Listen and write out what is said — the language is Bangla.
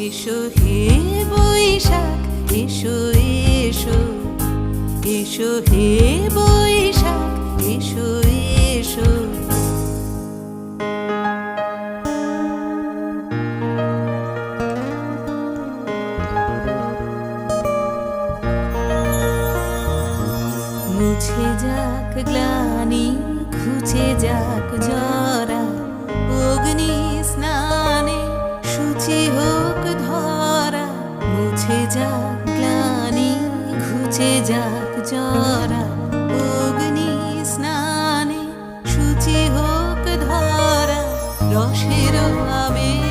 এসো হে বৈশাখ, এসো এসো, এসো হে বৈশাখ, এসো এসো। মুছে যাক গ্লানি, ঘুচে যাক জরা, অগ্নি স্নানে শুচি হোক ধরা। মুছে যাক গ্লানি, ঘুচে যাক জরা, অগ্নি স্নানে শুচি হোক ধরা। রসের আবেশ